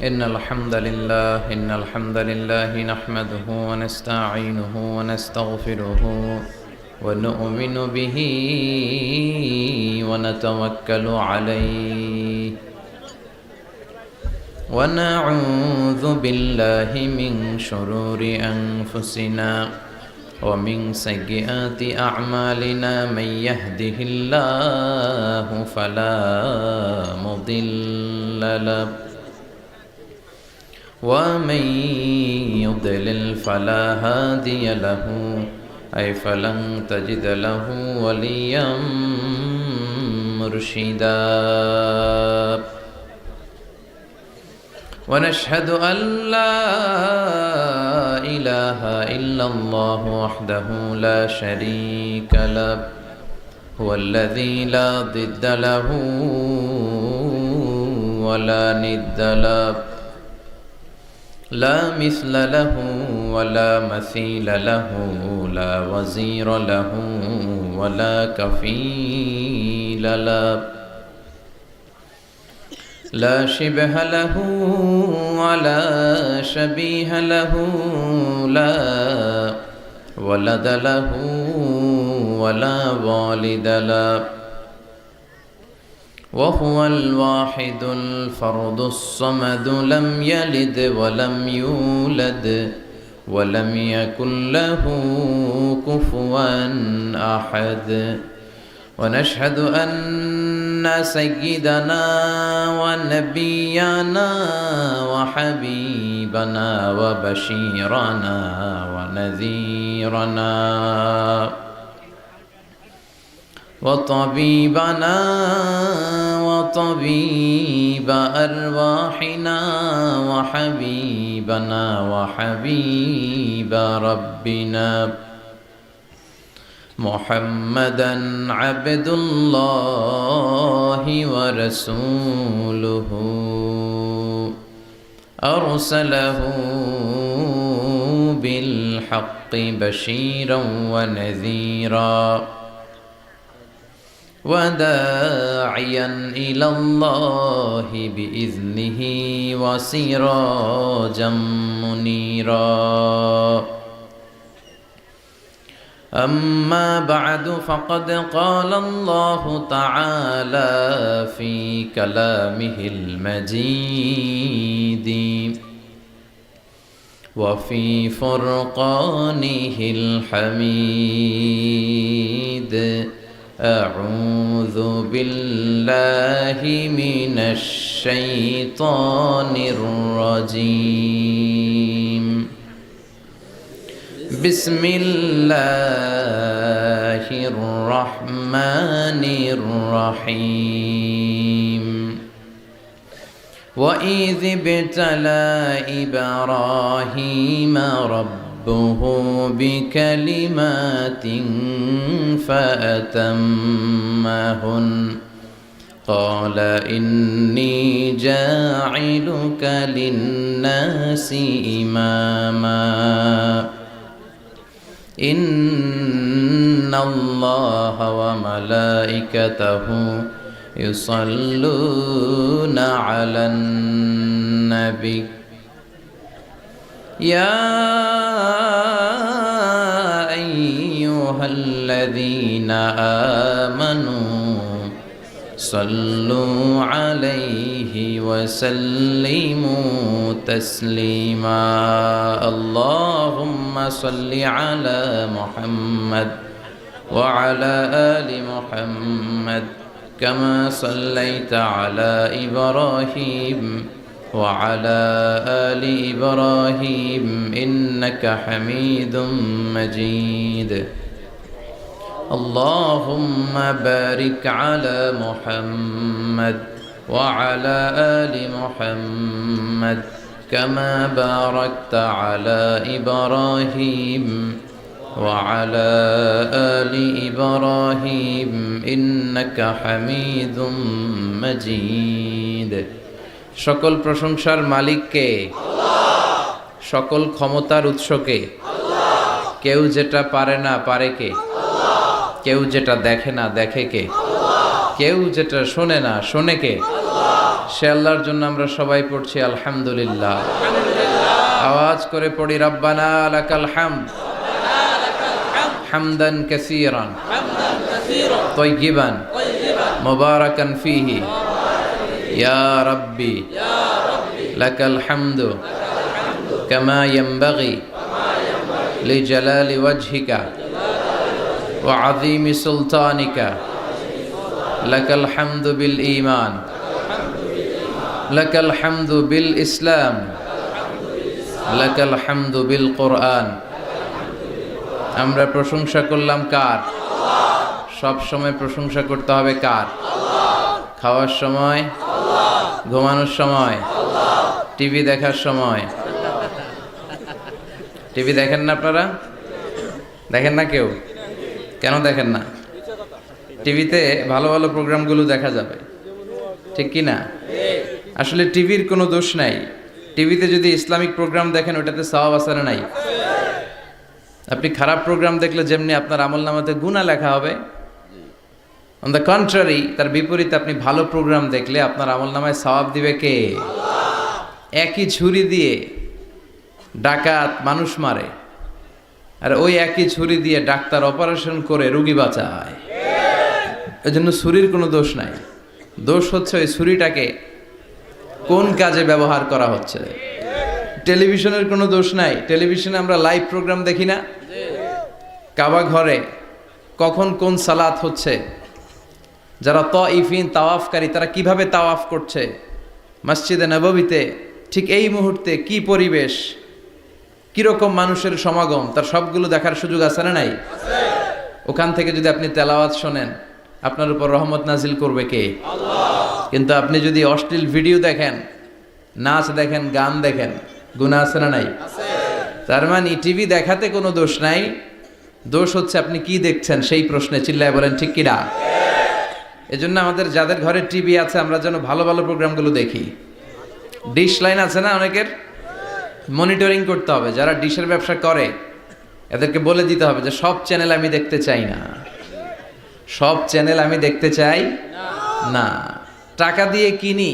إن الحمد لله نحمده ونستعينه ونستغفره ونؤمن به ونتوكل عليه ونعوذ بالله من شرور أنفسنا ومن سيئات أعمالنا من يهده الله فلا مضل له ومن يضلل فلا هادي له فلن تجد له وليا مرشدا ونشهد أن لا إله إلا الله وحده لا شريك له هو الذي لا ضد له ولا ند له لا مثل له ولا مثيل له لا وزير له ولا كفيل له لا شبه له ولا شبيه له لا ولد له ولا والد له وهو الواحد الفرد الصمد لم يلد ولم يولد ولم يكن له كفوا أحد ونشهد أن سيدنا ونبينا وحبيبنا وبشيرنا ونذيرنا وطبيبنا وطبيب أرواحنا وحبيبنا وحبيب ربنا محمدا عبد الله ورسوله أرسله بالحق بشيرا ونذيرا وداعيا إلى الله بإذنه وسراجا منيرا أما بعد فقد قال الله تعالى في كلامه المجيد وفي فرقانه الحميد أعوذ بالله من الشيطان الرجيم بسم الله الرحمن الرحيم وإذ ابتلى إبراهيم ربه بكلمات فأتمهن قال إني جاعلك للناس إماما إن الله وملائكته يصلون على النبي يا أيها الذين آمنوا صلوا عليه وسلموا تسليما اللهم صل على محمد وعلى آل محمد كما صليت على إبراهيم وعلى آل إبراهيم إنك حميد مجيد اللهم بارك على محمد وعلى آل محمد كما باركت على إبراهيم وعلى آل إبراهيم إنك حميد مجيد সকল প্রশংসার মালিক কে? আল্লাহ। সকল ক্ষমতার উৎস কে? আল্লাহ। কেউ যেটা পারে না পারে কে? আল্লাহ। কেউ যেটা দেখে না দেখে কে? আল্লাহ। কেউ যেটা শোনে না শোনে কে? আল্লাহ। সে আল্লাহর জন্য আমরা সবাই পড়ছি আলহামদুলিল্লাহ। আওয়াজ করে পড়ি রব্বানা লাকাল হামদ হামদান কাসীরান তাইয়িবান মুবারাকান ফীহি ইয়া রাব্বি লাকাল হামদু কামা ইয়ানবাগি লিজালালি ওয়াজহিকা ওয়া আযীমি সুলতানিকা লাকাল হামদু বিল ঈমান লাকাল হামদু বিল ইসলাম লাকাল হামদু বিল কোরআন। আমরা প্রশংসা করলাম কার? সব সময় প্রশংসা করতে হবে কার? খাওয়ার সময়, ঘুমানোর সময়, টিভি দেখার সময়। টিভি দেখেন না আপনারা? দেখেন না কেউ? কেন দেখেন না? টিভিতে ভালো ভালো প্রোগ্রামগুলো দেখা যাবে, ঠিক কি না? আসলে টিভির কোনো দোষ নাই। টিভিতে যদি ইসলামিক প্রোগ্রাম দেখেন ওটাতে সওয়াব আছে না নাই? আপনি খারাপ প্রোগ্রাম দেখলে যেমনি আপনার আমলনামাতে গুনাহ লেখা হবে, অন দ্য কন্ট্রারি তার বিপরীতে আপনি ভালো প্রোগ্রাম দেখলে আপনার আমলনামায় সওয়াব দিবে কে? একই ছুরি দিয়ে ডাকাত মানুষ মারে, আর ওই একই ছুরি দিয়ে ডাক্তার অপারেশন করে রোগী বাঁচায়। এজন্য ছুরির কোনো দোষ নাই, দোষ হচ্ছে ওই ছুরিটাকে কোন কাজে ব্যবহার করা হচ্ছে। টেলিভিশনের কোনো দোষ নাই, টেলিভিশনে আমরা লাইভ প্রোগ্রাম দেখি না? কাবা ঘরে কখন কোন সালাত হচ্ছে, যারা তাইফিন তাওয়াফকারী তারা কিভাবে তাওয়াফ করছে, মসজিদে নববীতে ঠিক এই মুহূর্তে কি পরিবেশ, কিরকম মানুষের সমাগম, তার সবগুলো দেখার সুযোগ আছে না নাই? ওখান থেকে যদি আপনি তেলাওয়াত শোনেন আপনার উপর রহমত নাজিল করবে কে? কিন্তু আপনি যদি অশ্লীল ভিডিও দেখেন, নাচ দেখেন, গান দেখেন, গুনাহ আছে না নাই? তার মানে টিভি দেখাতে কোনো দোষ নাই, দোষ হচ্ছে আপনি কি দেখছেন সেই প্রশ্নে। চিল্লায় বলেন ঠিক কিনা? এজন্য আমাদের যাদের ঘরে টিভি আছে আমরা যেন ভালো ভালো প্রোগ্রামগুলো দেখি। ডিশ লাইন আছে না অনেকের, মনিটরিং করতে হবে। যারা ডিশের ব্যবসা করে এদেরকে বলে দিতে হবে যে সব চ্যানেল আমি দেখতে চাই না, সব চ্যানেল আমি দেখতে চাই না। টাকা দিয়ে কিনি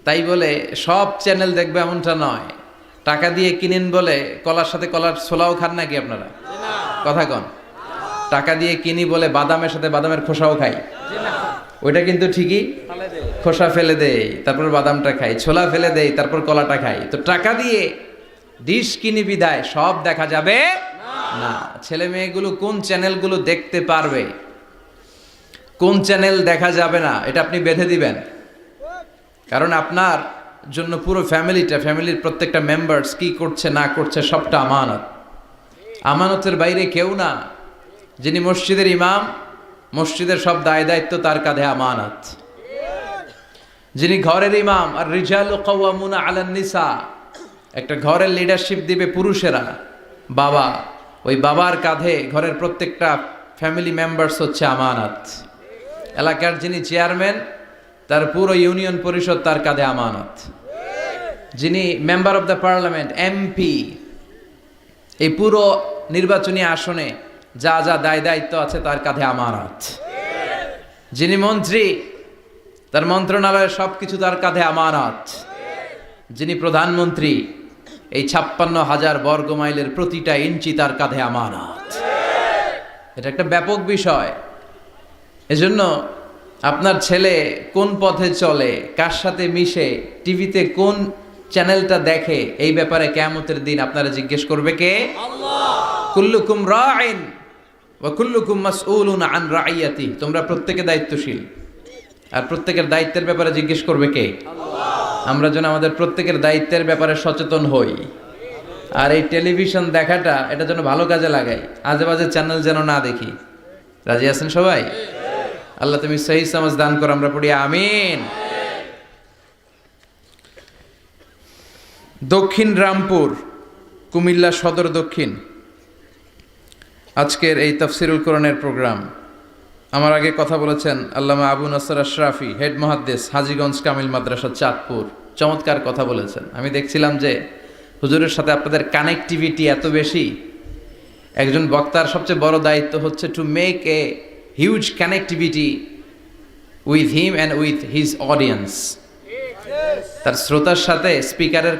তাই বলে সব চ্যানেল দেখবে এমনটা নয়। টাকা দিয়ে কিনেন বলে কলার সাথে কলার ছোলাও খান নাকি আপনারা? কথা কন। টাকা দিয়ে কিনি বলে বাদামের সাথে বাদামের খোসাও খাই, ওইটা কিন্তু ঠিকই খোসা ফেলে দেয় তারপর বাদামটা খাই, ছোলা ফেলে দেয় তারপর কলাটা খাই। তো টাকা দিয়ে ডিশ কিনি বিদায় সব দেখা যাবে না। ছেলে মেয়েগুলো কোন চ্যানেলগুলো দেখতে পারবে, কোন চ্যানেল দেখা যাবে না, এটা আপনি বেঁধে দিবেন। কারণ আপনার জন্য পুরো ফ্যামিলির প্রত্যেকটা মেম্বার্স কি করছে না করছে সবটা আমানত। আমানতের বাইরে কেউ না। যিনি মসজিদের ইমাম, মসজিদের সব দায় দায়িত্ব তার কাঁধে আমানত। যিনি ঘরের ইমাম, আর রিজালু কাওয়ামুনা আলান নিসা, একটা ঘরের লিডারশিপ দিবে পুরুষেরা, বাবা, ওই বাবার কাঁধে ঘরের প্রত্যেকটা ফ্যামিলি মেম্বার্স হচ্ছে আমানত। এলাকার যিনি চেয়ারম্যান তার পুরো ইউনিয়ন পরিষদ তার কাঁধে আমানত। যিনি member of the parliament, MP, এই পুরো নির্বাচনী আসনে যা যা দায় দায়িত্ব আছে তার কাঁধে আমানত। যিনি মন্ত্রী তার মন্ত্রণালয়ের সবকিছু তার কাঁধে আমানত। যিনি প্রধানমন্ত্রী এই 56,000 বর্গ মাইলের প্রতিটা ইঞ্চি তার কাঁধে আমানত। এটা একটা ব্যাপক বিষয়। এজন্য আপনার ছেলে কোন পথে চলে, কার সাথে মিশে, টিভিতে কোন চ্যানেলটা দেখে, এই ব্যাপারে কিয়ামতের দিন আপনারা জিজ্ঞেস করবে কে? আল্লাহ। কুল্লুকুম রাইন ওয়া কুল্লুকুম মাসউলুন আন রাইয়াতি। তোমরা প্রত্যেকে দায়িত্বশীল, আর প্রত্যেকের দায়িত্বের ব্যাপারে জিজ্ঞেস করবে কে? আল্লাহ। আমরা যেন আমাদের প্রত্যেকের দায়িত্বের ব্যাপারে সচেতন হই। আর এই টেলিভিশন দেখাটা এটা যেন ভালো কাজে লাগাই, আজে বাজে চ্যানেল যেন না দেখি। রাজি আছেন সবাই? আল্লাহ তুমি সহি সমাজ দান করো, আমরা পড়ি আমিন। দক্ষিণ রামপুর, কুমিল্লা সদর দক্ষিণ, আজকের এই তাফসিরুল কোরআনের প্রোগ্রাম। আমার আগে কথা বলেছেন আল্লামা আবু নাসর আশরাফি, হেড মুহাদ্দিস, হাজীগঞ্জ কামিল মাদ্রাসা, চাঁদপুর। চমৎকার কথা বলেছেন। আমি দেখছিলাম যে হুজুরের সাথে আপনাদের কানেক্টিভিটি এত বেশি। একজন বক্তার সবচেয়ে বড় দায়িত্ব হচ্ছে to make a huge connectivity with him and with his audience. তার শ্রোতার সাথে স্পিকারের